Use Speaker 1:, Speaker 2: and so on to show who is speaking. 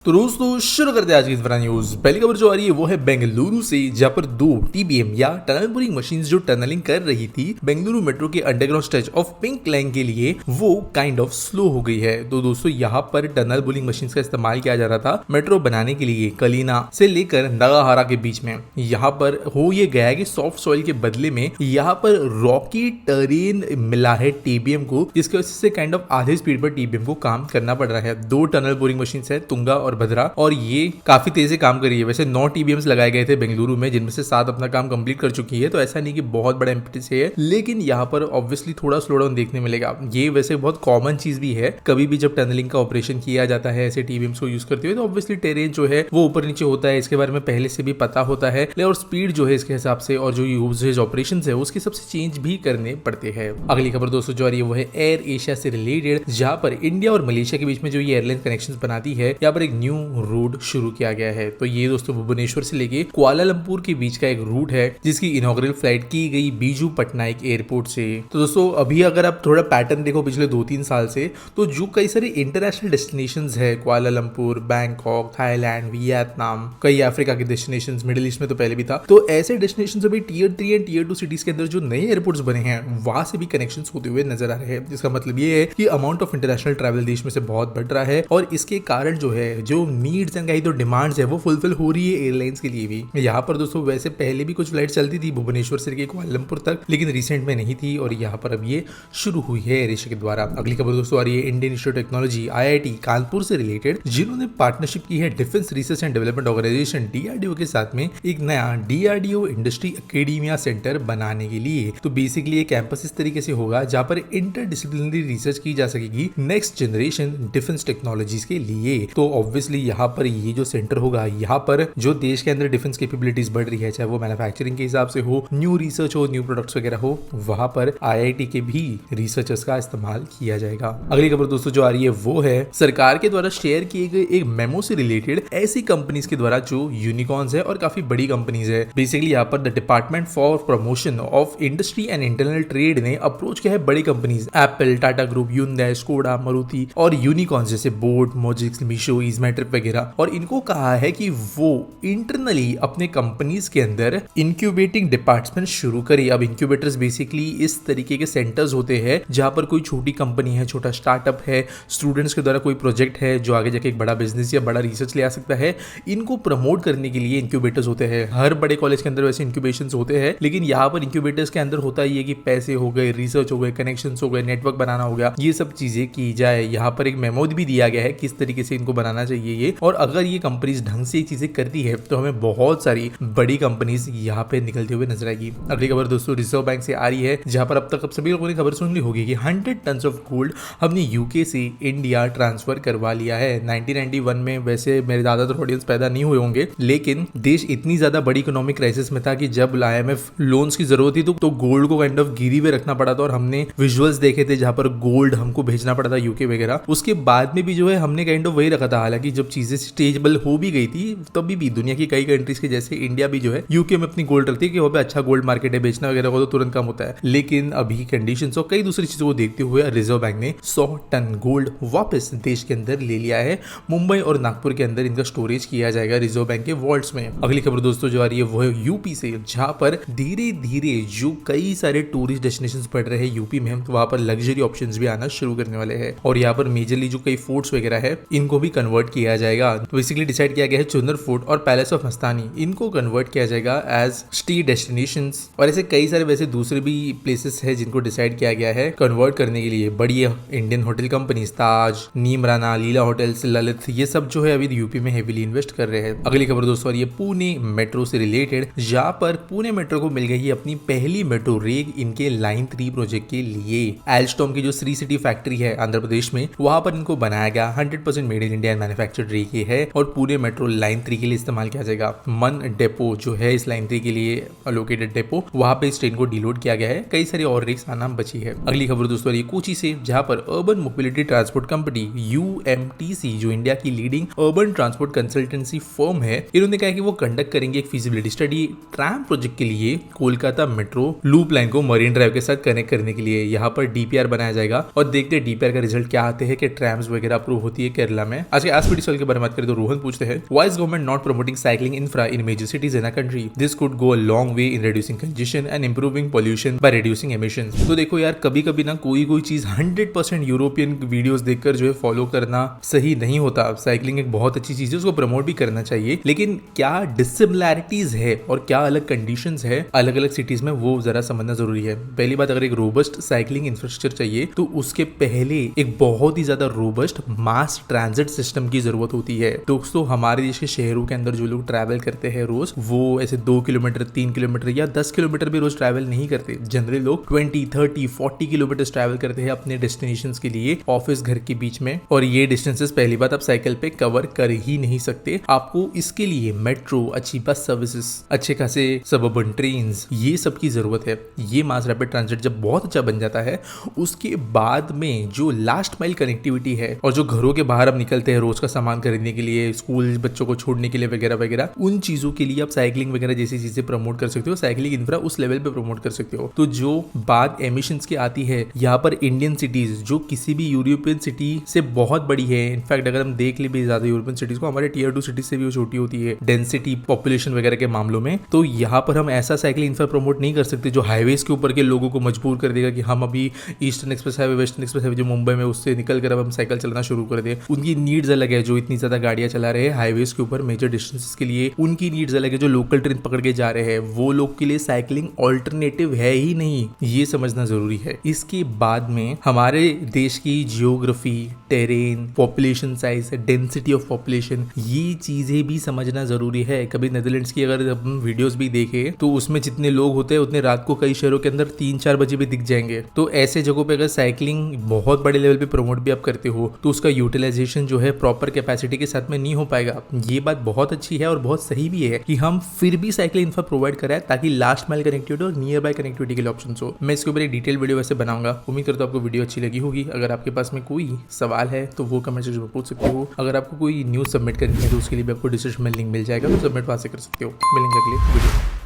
Speaker 1: तो दोस्तों शुरू करते हैं आज की इस बड़ा न्यूज। पहली खबर जो आ रही है वो है बेंगलुरु से, जहां पर दो टीबीएम या टनल बोरिंग मशीन्स जो टनलिंग कर रही थी बेंगलुरु मेट्रो के underground stretch of pink line के लिए, वो काइंड ऑफ स्लो हो गई है। तो दोस्तों यहाँ पर टनल बोरिंग मशीन्स का इस्तेमाल किया जा रहा था मेट्रो बनाने के लिए कलीना से लेकर नगाहारा के बीच में। यहाँ पर हो ये गया है कि सॉफ्ट सॉइल के बदले में यहाँ पर रॉकी टेरेन मिला है टीबीएम को, जिसकी वजह से काइंड ऑफ आधे स्पीड पर टीबीएम को काम करना पड़ रहा है। दो टनल बोरिंग मशीन है, तुंगा और भद्रा, और ये काफी तेजी से काम कर रही है। वैसे 9 टीबीएम्स लगाए गए थे बेंगलुरु में, जिनमें से 7 अपना काम कंप्लीट कर चुकी है, तो ऐसा नहीं कि बहुत बड़ा इम्पेटस है, लेकिन यहाँ पर ऑब्वियसली थोड़ा स्लो डाउन देखने मिलेगा। ये वैसे बहुत कॉमन चीज भी है, कभी भी जब टनलिंग का ऑपरेशन किया जाता है ऐसे टीबीएम्स को यूज करते हुए, तो ऑब्वियसली टेरेन जो है वो ऊपर नीचे होता है, इसके बारे में पहले से भी पता होता है, और स्पीड जो है इसके हिसाब से और जो यूजेज ऑपरेशन है उसके हिसाब से चेंज भी करने पड़ते हैं। अगली खबर दोस्तों जो आ रही है वो है एयर एशिया से रिलेटेड, जहां पर इंडिया और मलेशिया के बीच में जो ये एयरलाइन कनेक्शन बनाती है, यहाँ पर एक न्यू रूट शुरू किया गया है। तो ये दोस्तों भुवनेश्वर से लेके कुआलालंपुर के बीच का एक रूट है, जिसकी इनॉग्रेल फ्लाइट की गई बीजू पटनायक एयरपोर्ट से। तो दोस्तों अभी अगर आप थोड़ा पैटर्न देखो पिछले 2-3 साल से, तो जो कई सारे इंटरनेशनल डेस्टिनेशंस है, कुआलालंपुर, बैंकॉक, थाईलैंड, वियतनाम, कई अफ्रीका के डेस्टिनेशंस, मिडिल ईस्ट में तो पहले भी था, तो ऐसे डेस्टिनेशंस अभी टियर 3 एंड टियर 2 सिटीज के अंदर जो नए एयरपोर्ट्स बने हैं वहां से भी कनेक्शंस होते हुए नजर आ रहे हैं। जिसका मतलब ये है कि अमाउंट ऑफ इंटरनेशनल ट्रैवल देश में से बहुत बढ़ रहा है, और इसके कारण जो है जो नीड्स एंड कहीं तो डिमांड्स है वो फुलफिल हो रही है एयरलाइंस के लिए भी। यहाँ पर दोस्तों वैसे पहले भी कुछ फ्लाइट चलती थी भुवनेश्वर से लेकर कुआलालंपुर तक, लेकिन रिसेंट में नहीं थी, और यहाँ पर अब ये शुरू हुई है एयर एशिया के द्वारा। अगली खबर दोस्तों आ रही है Indian Institute of Technology IIT Kanpur से रिलेटेड, जिन्होंने पार्टनरशिप की है defence research and development organisation DRDO के साथ में एक नया DRDO इंडस्ट्री एकेडमिया सेंटर बनाने के लिए। तो बेसिकली ये कैंपस इस तरीके से होगा जहाँ पर इंटरडिसिप्लिनरी रिसर्च की जा सकेगी नेक्स्ट जनरेशन डिफेंस टेक्नोलॉजीज के लिए। तो ऑब्वियसली यहाँ पर ये जो सेंटर होगा, यहाँ पर जो देश के अंदर डिफेंस कैपेबिलिटीज बढ़ रही है, चाहे वो मैन्युफैक्चरिंग के हिसाब से हो, न्यू रिसर्च हो, न्यू प्रोडक्ट्स वगैरह हो, वहां पर IIT के भी रिसर्चर्स का इस्तेमाल किया जाएगा। अगली खबर दोस्तों जो आ रही है वो है सरकार के द्वारा शेयर किए गए एक मेमो से रिलेटेड ऐसी कंपनीज के द्वारा जो यूनिकॉर्न्स है और काफी बड़ी कंपनीज है। बेसिकली यहाँ पर the department for promotion of industry and internal trade ने अप्रोच किया है बड़ी companies Apple, Tata group, Hyundai, Skoda, Maruti और यूनिकॉर्न्स जैसे बोट, मोजिक्स, मीशो, ईजमेट्रिक वगैरह, और इनको कहा है कि वो इंटरनली अपने कंपनीज के अंदर इंक्यूबेटिंग डिपार्टमेंट शुरू करें। अब इंक्यूबेटर्स बेसिकली इस तरीके के सेंटर्स होते हैं जहां पर कोई छोटी कंपनी है, छोटा स्टार्टअप है, स्टूडेंट्स के द्वारा कोई प्रोजेक्ट है जो आगे जाके एक बड़ा बिजनेस या बड़ा रिसर्च ले आ सकता है, इनको प्रमोट करने के लिए इंक्यूबेटर्स होते हैं। हर बड़े कॉलेज के अंदर वैसे इंक्यूबेशंस होते हैं, लेकिन यहाँ पर इंक्यूबेटर्स के अंदर होता ही है कि पैसे हो गए, रिसर्च हो गए, कनेक्शंस हो गए, नेटवर्क बनाना हो गया, ये सब चीजें की जाए। यहाँ पर एक मेमो भी दिया गया है किस तरीके से इनको बनाना चाहिए ये, और अगर ये कंपनीज ढंग से चीजें करती है तो हमें बहुत सारी बड़ी कंपनीज यहाँ पे निकलते हुए नजर आएगी। अगली खबर दोस्तों रिजर्व बैंक से आ रही है, जहां पर अब तक आप सभी लोगों ने खबर सुन ली होगी कि 100 टन ऑफ गोल्ड हमने यूके से इंडिया ट्रांसफर करवा लिया है। 1991 में वैसे मेरे ज्यादातर ऑडियंस पैदा नहीं हुए होंगे, लेकिन देश इतनी ज्यादा बड़ी इकोनॉमिक क्राइसिस में था कि जब IMF लोन्स की जरूरत थी तो गोल्ड को काइंड ऑफ गिरी में रखना पड़ा था, और हमने विजुअल्स देखे थे जहां पर गोल्ड हमको भेजना पड़ा था यूके वगैरह। उसके बाद में भी जो है हमने काइंड ऑफ वही रखा था, हालांकि जब चीजें स्टेबल हो भी गई थी तभी भी दुनिया की कई कंट्रीज के जैसे इंडिया भी जो है यूके में अपनी गोल्ड रखती है कि वहाँ पे अच्छा गोल्ड मार्केट है, बेचना वगैरह को तो तुरंत कम होता है। लेकिन अभी कंडीशंस और कई दूसरी चीजों को देखते हुए रिजर्व बैंक ने 100 टन गोल्ड वापस देश के अंदर ले लिया है। मुंबई और नागपुर के अंदर इनका स्टोरेज किया जाएगा रिजर्व बैंक के वॉल्ट्स में। अगली खबर दोस्तों जो आ रही है वो है यूपी से, जहां पर धीरे धीरे जो कई सारे टूरिस्ट डेस्टिनेशंस बढ़ रहे हैं यूपी में, तो वहां पर लग्जरी ऑप्शंस भी आना शुरू करने वाले हैं, और यहाँ पर मेजरली जो कई फोर्ट्स वगैरह है इनको भी कन्वर्ट किया जाएगा। बेसिकली डिसाइड किया गया है चुनर फोर्ट और पैलेस ऑफ मस्तानी, इनको कन्वर्ट किया जाएगा एज स्टे डेस्टिनेशंस, और ऐसे कई सारे वैसे दूसरे भी प्लेसेस है जिनको डिसाइड किया गया है कन्वर्ट करने के लिए। बड़ी इंडियन होटल कंपनी ताज, नीमराना, लीला होटल्स, ललित, ये सब जो है अभी यूपी में हेवीली इन्वेस्ट कर रहे हैं। अगली खबर दोस्तों ये पुणे मेट्रो से रिलेटेड, जहां पर पुणे मेट्रो को मिल गई है अपनी पहली मेट्रो रेल इनके लाइन 3 प्रोजेक्ट के लिए। एल्स्टॉम की जो श्री सिटी फैक्ट्री है आंध्र प्रदेश में, वहां पर इनको बनाया गया 100% made in India manufactured rail ये है, और पुणे मेट्रो लाइन 3 के लिए इस्तेमाल किया जाएगा। मन डेपो जो है इस लाइन 3 के लिए अलोकेटेड डेपो, वहां पे इस ट्रेन को डिलोड किया गया है। कई सारी और रिक्स आना बची है। अगली खबर दोस्तों ये कोची से, जहां पर urban mobility transport company UMTC जो इंडिया की leading urban transport consultancy firm है, इन्होंने कहा कि वो कंडक्ट करेंगे एक फिजिबिलिटी स्टडी ट्रैम प्रोजेक्ट के लिए कोलकाता मेट्रो लूप लाइन को मरीन ड्राइव के साथ कनेक्ट करने के लिए। यहाँ पर DPR बनाया जाएगा, और देखते हैं DPR का रिजल्ट क्या आते हैं कि ट्रैम्स वगैरह अप्रूव होती है केरला में। आज के आसपास वीडियो सवाल के बारे में बात करें तो रोहन पूछते हैं, why is government not promoting cycling infra in major cities in a country? This could go a long way in reducing congestion and improving pollution by reducing emissions. तो देखो यार, कभी कभी ना कोई चीज 100% यूरोपियन वीडियोस देखकर जो है फॉलो करना सही नहीं होता। साइकिलिंग एक बहुत अच्छी चीज है, उसको प्रमोट भी करना चाहिए, लेकिन क्या डिसिमिलैरिटीज है और क्या अलग कंडीशंस है अलग अलग सिटीज में, वो जरा समझना जरूरी है। पहली बात, अगर एक रोबस्ट साइकिलिंग इंफ्रास्ट्रक्चर चाहिए तो उसके पहले एक बहुत ही ज्यादा रोबस्ट मास ट्रांजिट सिस्टम की जरूरत होती है। दोस्तों, हमारे देश के शहरों के अंदर जो लोग ट्रैवल करते हैं रोज, वो ऐसे 2 किलोमीटर 3 किलोमीटर या 10 किलोमीटर भी रोज ट्रैवल नहीं करते। जनरली लोग 20 30 40 किलोमीटर ट्रैवल करते हैं अपने डेस्टिनेशंस के लिए, ऑफिस घर के बीच में। और ये डिस्टेंसेस पहली बात आप साइकिल पे कवर कर ही नहीं सकते। आपको इसके लिए मेट्रो, अच्छी बस सर्विसेज, अच्छे खासे सबअर्बन ट्रेन्स, ये सब की जरूरत है। ये मास रैपिड ट्रांजिट जब बहुत अच्छा बन जाता है, उसके बाद में जो लास्ट माइल कनेक्टिविटी है और जो घरों के बाहर अब निकलते हैं रोज का सामान खरीदने के लिए, स्कूल बच्चों को छोड़ने के लिए वगैरह वगैरह, उन चीजों के लिए आप साइकिलिंग वगैरह जैसी चीजें प्रमोट कर सकते हो। साइकिलिंग इंफ्रा उस लेवल पे प्रमोट कर सकते हो। तो जो बात एमिशंस की आती है, यहाँ पर इंडियन सिटीज जो किसी भी यूरोपियन सिटी से बहुत बड़ी है, इनफैक्ट अगर हम देख ले भी ज्यादा यूरोपियन सिटीज को, हमारे टियर 2 सिटीज से भी वो छोटी होती है डेंसिटी पॉपुलेशन वगैरह के मामलों में, तो यहाँ पर हम ऐसा साइकिलिंग इंफ्रा प्रमोट नहीं कर सकते जो हाईवेज के ऊपर के लोगों को मजबूर कर देगा कि हम अभी eastern express highway, western express highway जो मुंबई में, उससे निकल कर अब हम साइकिल चलाना शुरू कर दे। उनकी नीड्स अलग है, जो इतनी ज्यादा गाड़ियां चला रहे हैं हाईवेज के ऊपर मेजर डिस्टेंसेस के लिए, उनकी नीड्स अलग है। जो लोकल ट्रेन पकड़ के जा रहे हैं, वो लोग के लिए साइकिलिंग ऑल्टरनेटिव है ही नहीं, ये समझना जरूरी है। इसके बाद में हमारे देश की geography, terrain, population size, density of population, ये चीजें भी समझना जरूरी है। कभी नेदरलैंड्स की अगर हम वीडियोस भी देखें तो उसमें जितने लोग होते हैं उतने रात को कई शहरों के अंदर 3-4 बजे भी दिख जाएंगे। तो ऐसे जगहों पे अगर साइकिलिंग बहुत बड़े लेवल पे प्रमोट भी आप करते हो तो उसका यूटिलाइजेशन जो है प्रॉपर कैपेसिटी के साथ में नहीं हो पाएगा। ये बात बहुत अच्छी है और बहुत सही भी है कि हम फिर भी साइकिलिंग इंफ्रा प्रोवाइड कराएं ताकि लास्ट माइल कनेक्टिविटी और नियर बाय कनेक्टिविटी के लिए ऑप्शन हो। मैं इसके ऊपर एक डिटेल वीडियो वैसे बनाऊंगा। उम्मीद करता हूं आपको वीडियो अच्छी लगी होगी। अगर आपके पास में कोई सवाल है तो वो कमेंट सेक्शन में पूछ सकते हो। अगर आपको कोई न्यूज सबमिट करनी है तो उसके लिए भी आपको डिस्क्रिप्शन में लिंक मिल जाएगा, तो सबमिट वहां से कर सकते हो। मिलेंगे अगले वीडियो।